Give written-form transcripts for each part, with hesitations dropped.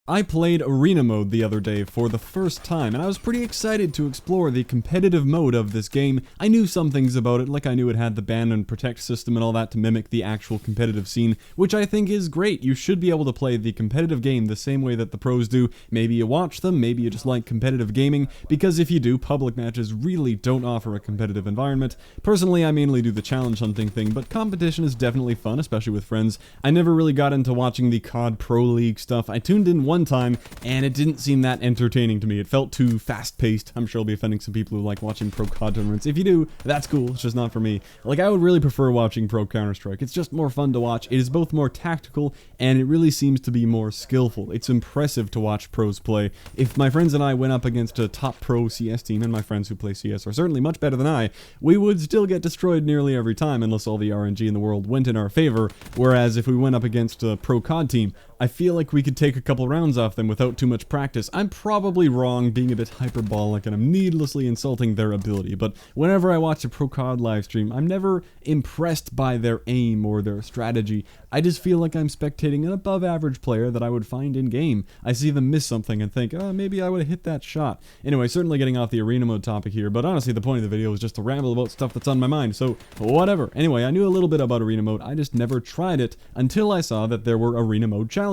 I played Arena Mode the other day for the first time, and I was pretty excited to explore the competitive mode of this game. I knew some things about it, like I knew it had the ban and protect system and all that to mimic the actual competitive scene, which I think is great. You should be able to play the competitive game the same way that the pros do. Maybe you watch them, maybe you just like competitive gaming, because if you do, public matches really don't offer a competitive environment. Personally, I mainly do the challenge hunting thing, but competition is definitely fun, especially with friends. I never really got into watching the COD Pro League stuff. I tuned in one time, and it didn't seem that entertaining to me. It felt too fast-paced. I'm sure I'll be offending some people who like watching pro COD tournaments. If you do, that's cool. It's just not for me. Like, I would really prefer watching pro Counter-Strike. It's just more fun to watch. It is both more tactical, and it really seems to be more skillful. It's impressive to watch pros play. If my friends and I went up against a top pro CS team, and my friends who play CS are certainly much better than I, we would still get destroyed nearly every time unless all the RNG in the world went in our favor. Whereas if we went up against a pro COD team, I feel like we could take a couple rounds off them without too much practice. I'm probably wrong, being a bit hyperbolic, and I'm needlessly insulting their ability, but whenever I watch a pro COD livestream, I'm never impressed by their aim or their strategy. I just feel like I'm spectating an above average player that I would find in game. I see them miss something and think, oh, maybe I would have hit that shot. Anyway, certainly getting off the arena mode topic here, but honestly the point of the video is just to ramble about stuff that's on my mind, so whatever. Anyway, I knew a little bit about arena mode, I just never tried it until I saw that there were arena mode challenges.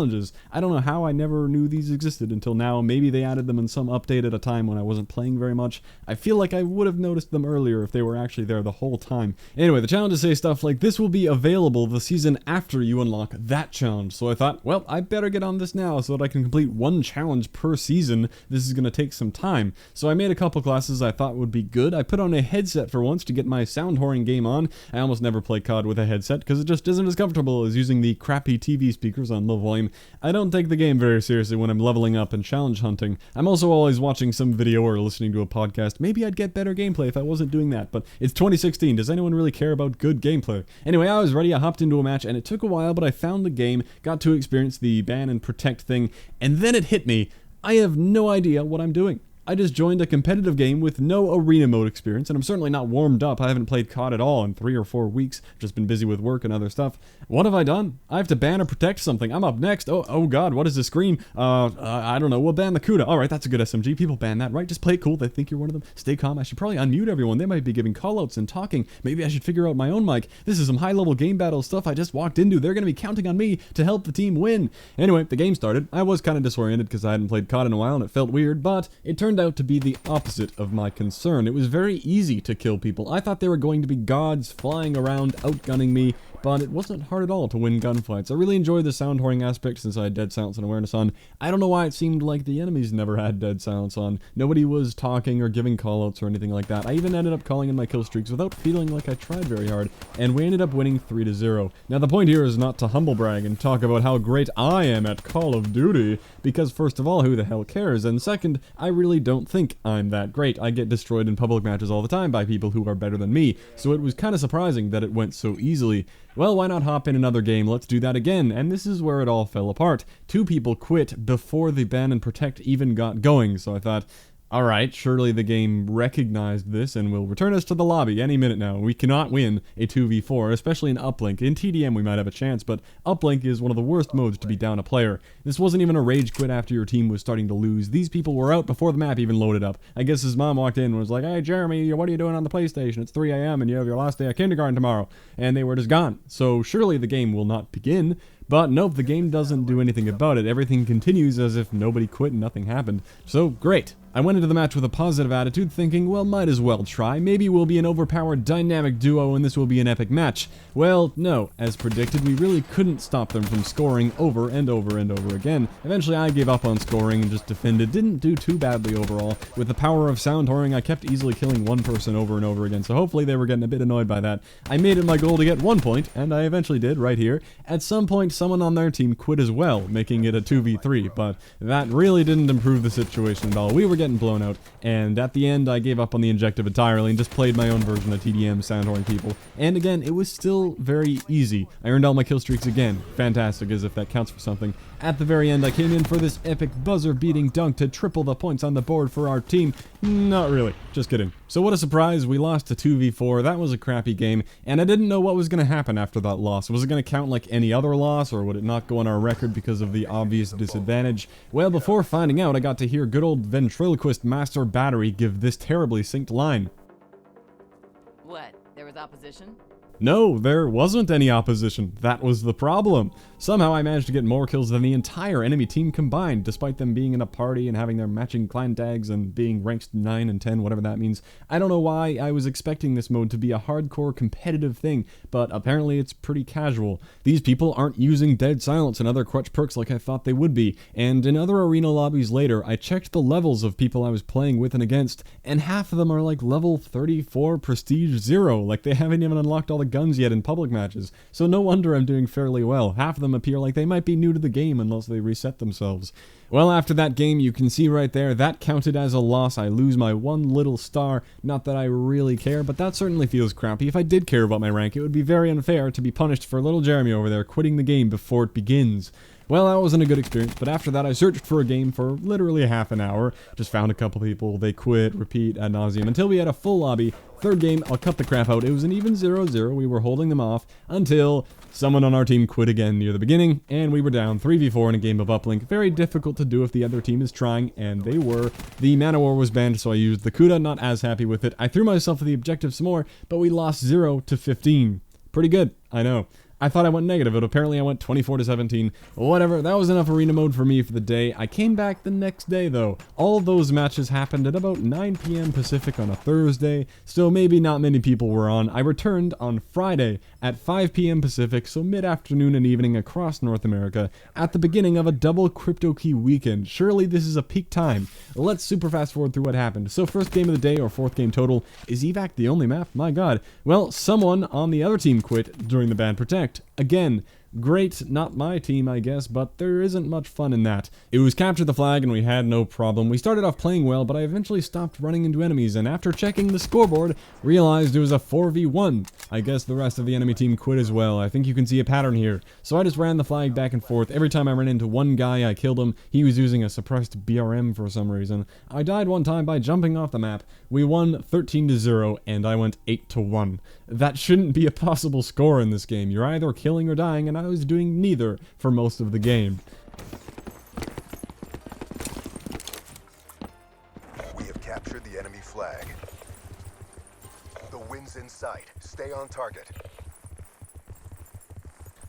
I don't know how I never knew these existed until now. Maybe they added them in some update at a time when I wasn't playing very much. I feel like I would have noticed them earlier if they were actually there the whole time. Anyway, the challenges say stuff like, this will be available the season after you unlock that challenge. So I thought, well, I better get on this now so that I can complete one challenge per season. This is going to take some time. So I made a couple classes I thought would be good. I put on a headset for once to get my sound whoring game on. I almost never play COD with a headset because it just isn't as comfortable as using the crappy TV speakers on low volume. I don't take the game very seriously when I'm leveling up and challenge hunting. I'm also always watching some video or listening to a podcast. Maybe I'd get better gameplay if I wasn't doing that, but it's 2016. Does anyone really care about good gameplay? Anyway, I was ready. I hopped into a match, and it took a while, but I found the game, got to experience the ban and protect thing, and then it hit me. I have no idea what I'm doing. I just joined a competitive game with no arena mode experience, and I'm certainly not warmed up. I haven't played COD at all in 3 or 4 weeks. I've just been busy with work and other stuff. What have I done? I have to ban or protect something. I'm up next. Oh god, what is this scream? I don't know. We'll ban the Kuda. Alright, that's a good SMG. People ban that, right? Just play it cool. They think you're one of them. Stay calm. I should probably unmute everyone. They might be giving callouts and talking. Maybe I should figure out my own mic. This is some high-level game battle stuff I just walked into. They're going to be counting on me to help the team win. Anyway, the game started. I was kind of disoriented because I hadn't played COD in a while and it felt weird, but it turned out to be the opposite of my concern. It was very easy to kill people. I thought they were going to be gods flying around outgunning me, but it wasn't hard at all to win gunfights. I really enjoyed the sound whoring aspect since I had dead silence and awareness on. I don't know why it seemed like the enemies never had dead silence on. Nobody was talking or giving callouts or anything like that. I even ended up calling in my kill streaks without feeling like I tried very hard, and we ended up winning 3-0. Now the point here is not to humble brag and talk about how great I am at Call of Duty, because first of all, who the hell cares? And second, I really don't think I'm that great. I get destroyed in public matches all the time by people who are better than me, so it was kind of surprising that it went so easily. Well, why not hop in another game? Let's do that again. And this is where it all fell apart. 2 people quit before the ban and protect even got going, so I thought, alright, surely the game recognized this and will return us to the lobby any minute now. We cannot win a 2v4, especially in uplink. In TDM we might have a chance, but uplink is one of the worst modes to be down a player. This wasn't even a rage quit after your team was starting to lose. These people were out before the map even loaded up. I guess his mom walked in and was like, hey Jeremy, what are you doing on the PlayStation? It's 3 AM and you have your last day of kindergarten tomorrow. And they were just gone. So surely the game will not begin. But nope, the game doesn't do anything about it. Everything continues as if nobody quit and nothing happened. So great. I went into the match with a positive attitude, thinking, well, might as well try. Maybe we'll be an overpowered dynamic duo and this will be an epic match. Well, no. As predicted, we really couldn't stop them from scoring over and over and over again. Eventually, I gave up on scoring and just defended. Didn't do too badly overall. With the power of sound whoring, I kept easily killing one person over and over again, so hopefully they were getting a bit annoyed by that. I made it my goal to get 1 point, and I eventually did, right here. At some point, someone on their team quit as well, making it a 2v3, but that really didn't improve the situation at all. We were getting blown out, and at the end I gave up on the injective entirely and just played my own version of TDM sound whoring people, and again it was still very easy. I earned all my kill streaks again, fantastic, as if that counts for something. At the very end I came in for this epic buzzer beating dunk to triple the points on the board for our team. Not really, just kidding. So what a surprise, we lost to 2v4, that was a crappy game, and I didn't know what was going to happen after that loss. Was it going to count like any other loss? loss, or would it not go on our record because of the obvious disadvantage? Well, before finding out, I got to hear good old ventriloquist Master Battery give this terribly synced line. What? There was opposition? No, there wasn't any opposition. That was the problem. Somehow I managed to get more kills than the entire enemy team combined, despite them being in a party and having their matching clan tags and being ranked 9 and 10, whatever that means. I don't know why I was expecting this mode to be a hardcore competitive thing, but apparently it's pretty casual. These people aren't using dead silence and other crutch perks like I thought they would be, and in other arena lobbies later, I checked the levels of people I was playing with and against, and half of them are like level 34 prestige 0, like they haven't even unlocked all the guns yet in public matches, so no wonder I'm doing fairly well. Half of them appear like they might be new to the game unless they reset themselves. Well, after that game, you can see right there, that counted as a loss. I lose my one little star. Not that I really care, but that certainly feels crappy. If I did care about my rank, it would be very unfair to be punished for little Jeremy over there quitting the game before it begins. Well, that wasn't a good experience, but after that I searched for a game for literally half an hour, just found a couple people, they quit, repeat, ad nauseum, until we had a full lobby. Third game, I'll cut the crap out, it was an even 0-0, we were holding them off, until someone on our team quit again near the beginning, and we were down 3v4 in a game of uplink. Very difficult to do if the other team is trying, and they were. The Man-O-War was banned, so I used the Kuda, not as happy with it. I threw myself at the objective some more, but we lost 0-15. Pretty good, I know. I thought I went negative, but apparently I went 24-17. Whatever, that was enough arena mode for me for the day. I came back the next day, though. All those matches happened at about 9 p.m. Pacific on a Thursday, so maybe not many people were on. I returned on Friday at 5 p.m. Pacific, so mid-afternoon and evening across North America, at the beginning of a double crypto key weekend. Surely this is a peak time. Let's super fast forward through what happened. So first game of the day, or fourth game total. Is evac the only map? My god. Well, someone on the other team quit during the ban protect. Again, great, not my team I guess, but there isn't much fun in that. It was capture the flag and we had no problem. We started off playing well, but I eventually stopped running into enemies, and after checking the scoreboard, realized it was a 4v1. I guess the rest of the enemy team quit as well. I think you can see a pattern here. So I just ran the flag back and forth. Every time I ran into one guy, I killed him. He was using a suppressed BRM for some reason. I died one time by jumping off the map. We won 13-0, and I went 8-1. That shouldn't be a possible score in this game. You're either killing or dying, and I was doing neither for most of the game. We have captured the enemy flag. The win's in sight. Stay on target.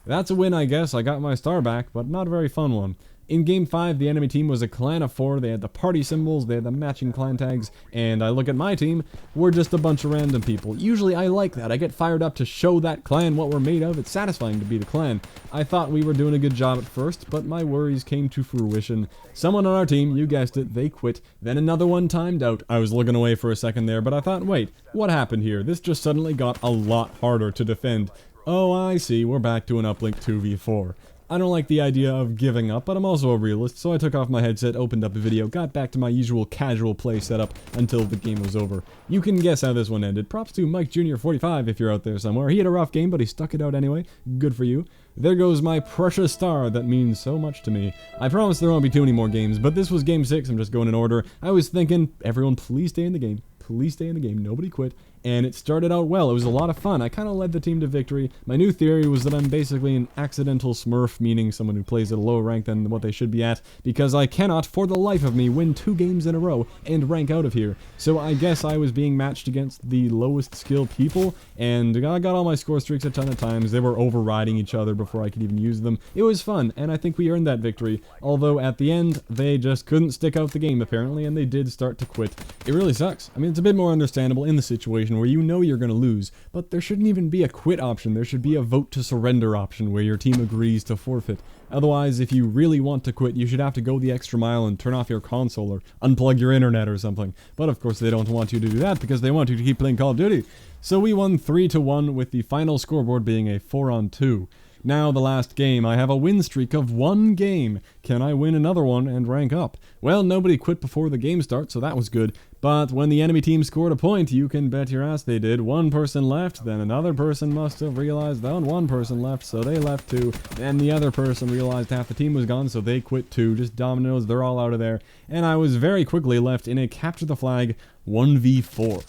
That's a win, I guess. I got my star back, but not a very fun one. In Game 5, the enemy team was a clan of 4, they had the party symbols, they had the matching clan tags, and I look at my team, we're just a bunch of random people. Usually I like that, I get fired up to show that clan what we're made of, it's satisfying to be the clan. I thought we were doing a good job at first, but my worries came to fruition. Someone on our team, you guessed it, they quit, then another one timed out. I was looking away for a second there, but I thought, wait, what happened here? This just suddenly got a lot harder to defend. Oh, I see, we're back to an uplink 2v4. I don't like the idea of giving up, but I'm also a realist, so I took off my headset, opened up the video, got back to my usual casual play setup until the game was over. You can guess how this one ended. Props to Mike Jr. 45 if you're out there somewhere. He had a rough game, but he stuck it out anyway. Good for you. There goes my precious star that means so much to me. I promise there won't be too many more games, but this was game 6, I'm just going in order. I was thinking, everyone please stay in the game. Please stay in the game, nobody quit, and it started out well. It was a lot of fun. I kind of led the team to victory. My new theory was that I'm basically an accidental smurf, meaning someone who plays at a lower rank than what they should be at, because I cannot, for the life of me, win 2 games in a row and rank out of here. So I guess I was being matched against the lowest skill people, and I got all my score streaks a ton of times. They were overriding each other before I could even use them. It was fun, and I think we earned that victory, although at the end, they just couldn't stick out the game apparently, and they did start to quit. It really sucks. I mean, it's a bit more understandable in the situation where you know you're going to lose, but there shouldn't even be a quit option. There should be a vote to surrender option where your team agrees to forfeit. Otherwise, if you really want to quit, you should have to go the extra mile and turn off your console or unplug your internet or something. But of course they don't want you to do that because they want you to keep playing Call of Duty. So we won 3-1 with the final scoreboard being a 4-on-2. Now the last game, I have a win streak of 1 game. Can I win another one and rank up? Well, nobody quit before the game starts, so that was good. But when the enemy team scored a point, you can bet your ass they did. One person left, then another person must have realized that one person left, so they left too. Then the other person realized half the team was gone, so they quit too. Just dominoes, they're all out of there. And I was very quickly left in a capture the flag 1v4.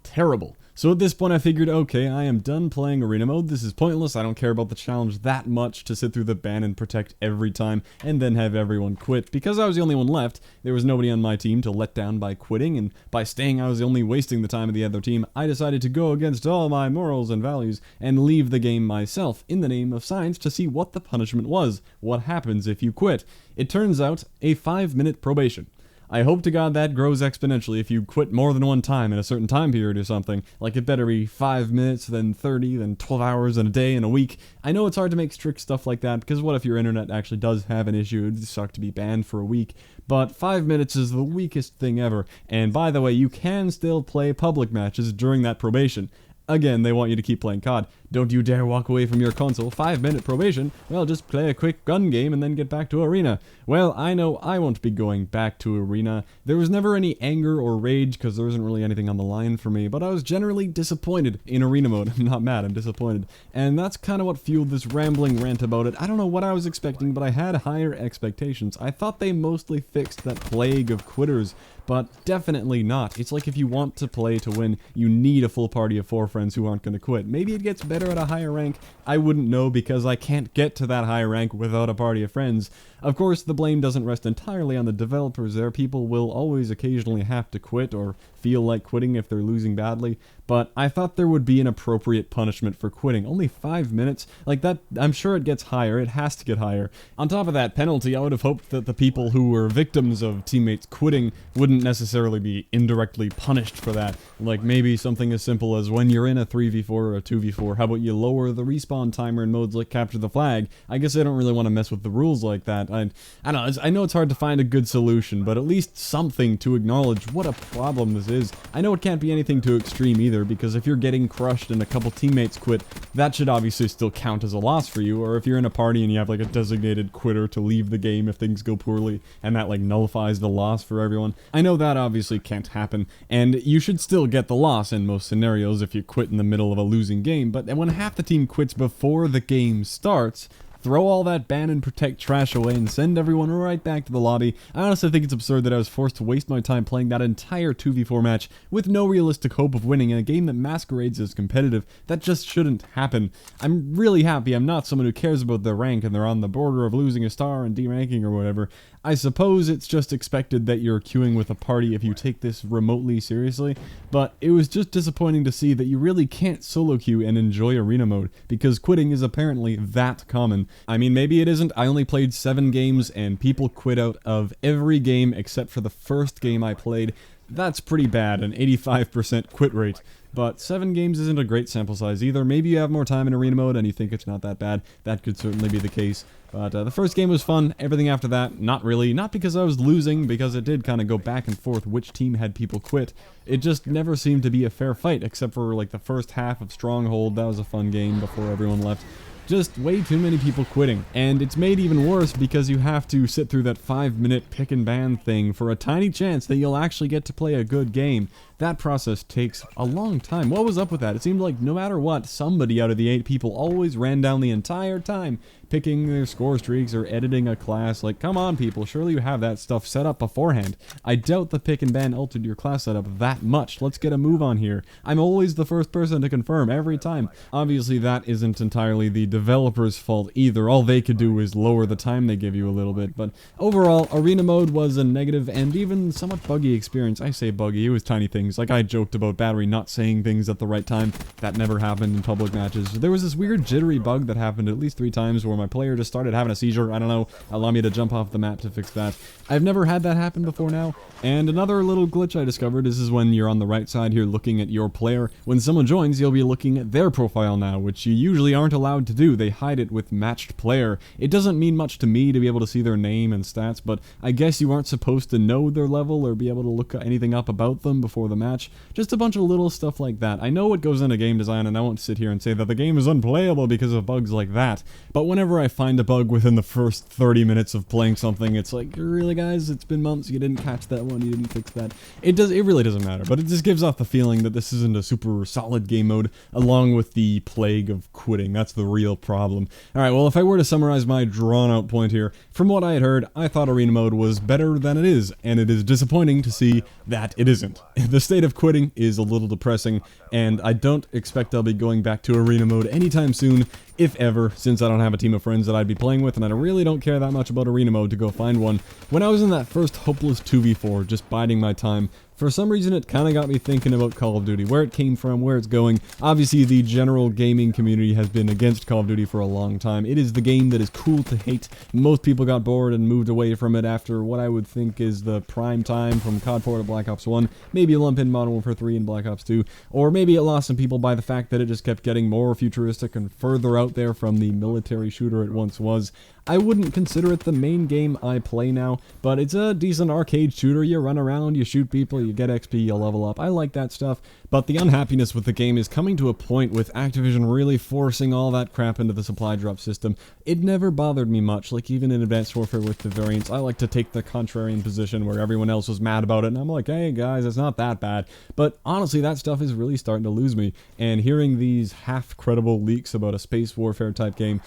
Terrible. So at this point I figured, okay, I am done playing arena mode, this is pointless, I don't care about the challenge that much to sit through the ban and protect every time and then have everyone quit. Because I was the only one left, there was nobody on my team to let down by quitting, and by staying I was only wasting the time of the other team. I decided to go against all my morals and values and leave the game myself in the name of science to see what the punishment was. What happens if you quit? It turns out, a 5-minute probation. I hope to God that grows exponentially if you quit more than one time in a certain time period or something. Like, it better be 5 minutes, then 30, then 12 hours in a day, in a week. I know it's hard to make strict stuff like that, because what if your internet actually does have an issue? It'd suck to be banned for a week. But 5 minutes is the weakest thing ever. And by the way, you can still play public matches during that probation. Again, they want you to keep playing COD. Don't you dare walk away from your console. 5-minute probation. Well, just play a quick gun game and then get back to arena. Well, I know I won't be going back to arena. There was never any anger or rage because there isn't really anything on the line for me, but I was generally disappointed in arena mode. I'm not mad, I'm disappointed. And that's kind of what fueled this rambling rant about it. I don't know what I was expecting, but I had higher expectations. I thought they mostly fixed that plague of quitters, but definitely not. It's like if you want to play to win, you need a full party of 4 friends who aren't going to quit. Maybe it gets better at a higher rank. I wouldn't know because I can't get to that higher rank without a party of friends. Of course, the blame doesn't rest entirely on the developers there. People will always occasionally have to quit or feel like quitting if they're losing badly, but I thought there would be an appropriate punishment for quitting. Only 5 minutes? Like that, I'm sure it gets higher. It has to get higher. On top of that penalty, I would have hoped that the people who were victims of teammates quitting wouldn't necessarily be indirectly punished for that. Like maybe something as simple as when you're in a 3v4 or a 2v4, how about you lower the respawn timer in modes like capture the flag? I guess I don't really want to mess with the rules like that. I don't know, I know it's hard to find a good solution, but at least something to acknowledge what a problem this is. I know it can't be anything too extreme either, because if you're getting crushed and a couple teammates quit, that should obviously still count as a loss for you, or if you're in a party and you have like a designated quitter to leave the game if things go poorly, and that like nullifies the loss for everyone. I know that obviously can't happen, and you should still get the loss in most scenarios if you quit in the middle of a losing game, but when half the team quits before the game starts, throw all that ban and protect trash away and send everyone right back to the lobby. I honestly think it's absurd that I was forced to waste my time playing that entire 2v4 match with no realistic hope of winning in a game that masquerades as competitive. That just shouldn't happen. I'm really happy I'm not someone who cares about their rank and they're on the border of losing a star and deranking or whatever. I suppose it's just expected that you're queuing with a party if you take this remotely seriously, but it was just disappointing to see that you really can't solo queue and enjoy arena mode, because quitting is apparently that common. I mean, maybe it isn't. I only played 7 games and people quit out of every game except for the first game I played. That's pretty bad, an 85% quit rate. But 7 games isn't a great sample size either. Maybe you have more time in arena mode and you think it's not that bad. That could certainly be the case. But the first game was fun. Everything after that, not really. Not because I was losing, because it did kind of go back and forth which team had people quit. It just never seemed to be a fair fight, except for like the first half of Stronghold. That was a fun game before everyone left. Just way too many people quitting, and it's made even worse because you have to sit through that 5-minute pick and ban thing for a tiny chance that you'll actually get to play a good game. That process takes a long time. What was up with that? It seemed like no matter what, somebody out of the 8 people always ran down the entire time, picking their score streaks or editing a class. Like, come on people, surely you have that stuff set up beforehand. I doubt the pick and ban altered your class setup that much. Let's get a move on here. I'm always the first person to confirm every time. Obviously that isn't entirely the developer's fault either. All they could do is lower the time they give you a little bit, but overall, arena mode was a negative and even somewhat buggy experience. I say buggy, it was tiny things. Like I joked about battery not saying things at the right time. That never happened in public matches. There was this weird jittery bug that happened at least 3 times where my player just started having a seizure. I don't know, allow me to jump off the map to fix that. I've never had that happen before now. And another little glitch I discovered is when you're on the right side here looking at your player. When someone joins, you'll be looking at their profile now, which you usually aren't allowed to do. They hide it with matched player. It doesn't mean much to me to be able to see their name and stats, but I guess you aren't supposed to know their level or be able to look anything up about them before the match. Just a bunch of little stuff like that. I know what goes into game design, and I won't sit here and say that the game is unplayable because of bugs like that, but whenever I find a bug within the first 30 minutes of playing something, it's like, really guys, it's been months, you didn't catch that one, you didn't fix that. It really doesn't matter, but it just gives off the feeling that this isn't a super solid game mode, along with the plague of quitting. That's the real problem. Alright, well, if I were to summarize my drawn out point here, from what I had heard, I thought arena mode was better than it is, and it is disappointing to see that it isn't. The state of quitting is a little depressing, and I don't expect I'll be going back to arena mode anytime soon, if ever, since I don't have a team of friends that I'd be playing with, and I really don't care that much about arena mode to go find one. When I was in that first hopeless 2v4, just biding my time, for some reason it kind of got me thinking about Call of Duty, where it came from, where it's going. Obviously the general gaming community has been against Call of Duty for a long time. It is the game that is cool to hate. Most people got bored and moved away from it after what I would think is the prime time from COD 4 to Black Ops 1, maybe a lump in Modern Warfare 3 and Black Ops 2, or maybe it lost some people by the fact that it just kept getting more futuristic and further out there from the military shooter it once was. I wouldn't consider it the main game I play now, but it's a decent arcade shooter. You run around, you shoot people, you get XP, you level up. I like that stuff, but the unhappiness with the game is coming to a point with Activision really forcing all that crap into the supply drop system. It never bothered me much, like even in Advanced Warfare with the variants, I like to take the contrarian position where everyone else was mad about it, and I'm like, hey guys, it's not that bad. But honestly, that stuff is really starting to lose me, and hearing these half-credible leaks about a space warfare type game,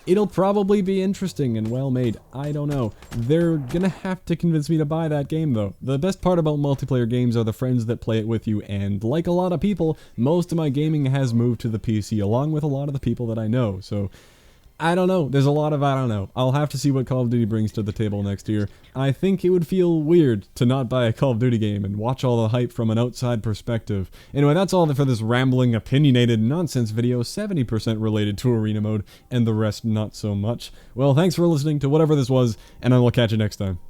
it'll probably be interesting and well made. I don't know. They're gonna have to convince me to buy that game though. The best part about multiplayer games are the friends that play it with you, and like a lot of people, most of my gaming has moved to the PC along with a lot of the people that I know. So I don't know. There's a lot of I don't know. I'll have to see what Call of Duty brings to the table next year. I think it would feel weird to not buy a Call of Duty game and watch all the hype from an outside perspective. Anyway, that's all for this rambling, opinionated nonsense video, 70% related to arena mode, and the rest not so much. Well, thanks for listening to whatever this was, and I will catch you next time.